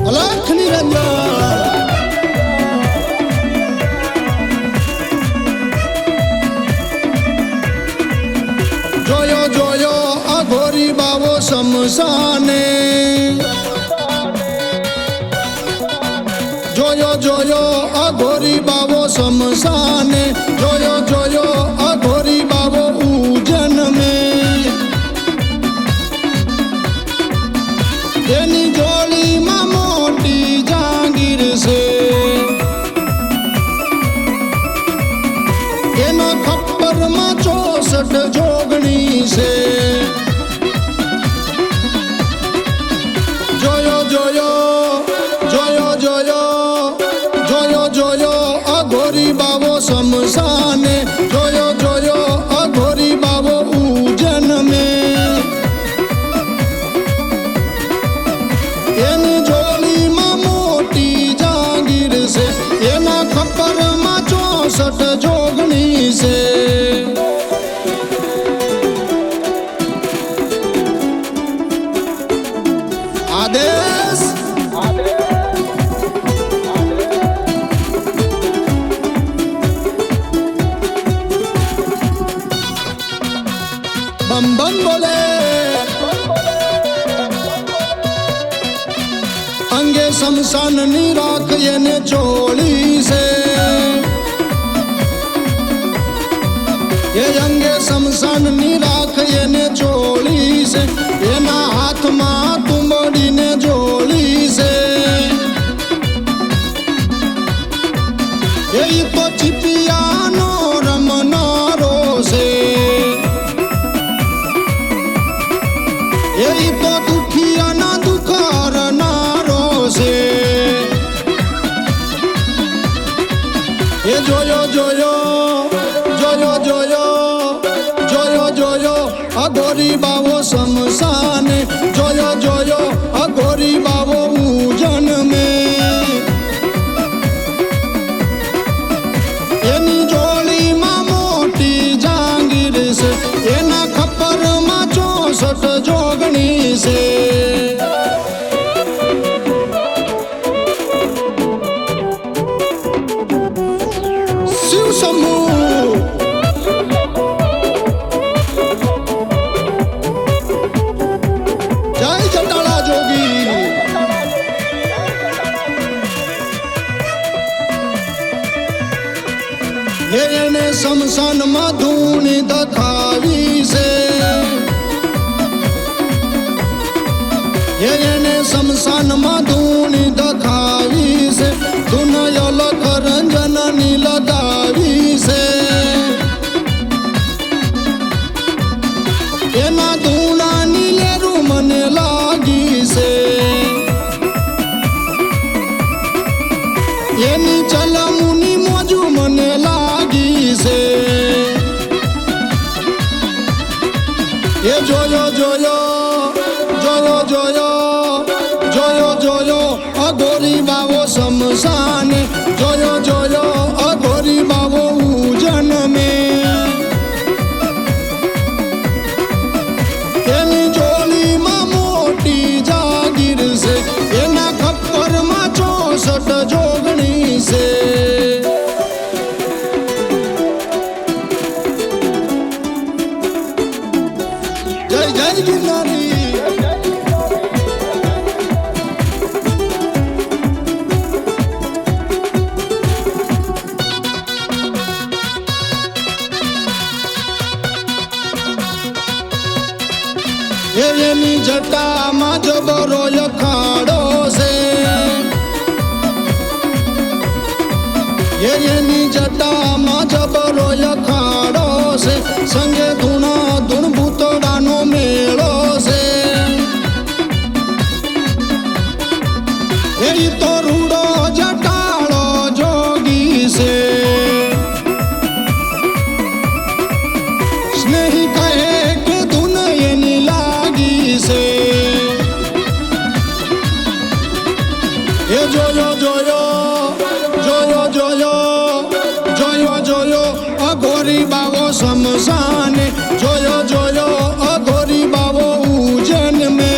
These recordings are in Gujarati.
અલખ નિરંજન જોયો જોયો અઘોરી બાવો શમશાને જોયો જોયો અઘોરી બાવો શમશાને જોયો જોયો અઘોરી બાવો ઉજન में એની જોડીમાં મોટી જાગીર છે એના ખપ્પરમાં 64 જોગણી છે જોયો જોયો જોયો જોયો જોયો જોયો અઘોરી બાવો શમશાને જોયો જોયો અઘોરી બાવો ઉજન में એની જોડીમાં મોટી જાગીર છે એના ખપ્પરમાં 64 જોગણી છે આદેશ બમ બમ બોલે અંગે શમશાનની રાખ એને ચોળી છે એ અંગે શમશાનની રાખ એને ચોળી છે એના હાથમાં તુંબડીને જોડી છે એ તો ચીપિયાનો રમનારો છે એ તો દુખિયાના દુખારનારો છે એ જોયો જોયો જોયો જોયો જોયો જોયો અઘોરી બાવો શમશાને જોયો જોયો અઘોરી બાવો ઉજન में એની જોડીમાં મોટી જાગીર છે એના ખપ્પરમાં 64 જોગણી છે શિવ સમૂહ જય જટાળા જોગી એને શમશાનમાં ધૂણી દખાવી છે એને શમશાનમાં ધૂણી દખાવી છે ધૂન અલખ રંજનની લગાવી છે એના ધૂણાની લેરું મને લાગી છે એની ચલમુની મોજુ મને લાગી છે એ જોયો જોયો જોયો જોયો જોયો જોયો અઘોરી બાવો શમશાને જોયો જોયો અઘોરી બાવો ઉજન में એની જોડીમાં મોટી જાગીર છે એના ખપ્પરમાં 64 જોગણી છે જય જય ગિરનારી એની જટામાં જબરો અખાડો છે એની જટામાં જબરો અખાડો છે સંગે ધૂણા ધૂણ ભૂતડાનો મેળો છે એ તો રૂડો જટાળો જોગી છે સ્નેહી કહે કે ધૂન એની લાગી છે એ જોયો જોયો જોયો જોયો જોયો જોયો અઘોરી બાવો શમશાને જોયો જોયો અઘોરી બાવો ઉજન में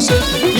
છે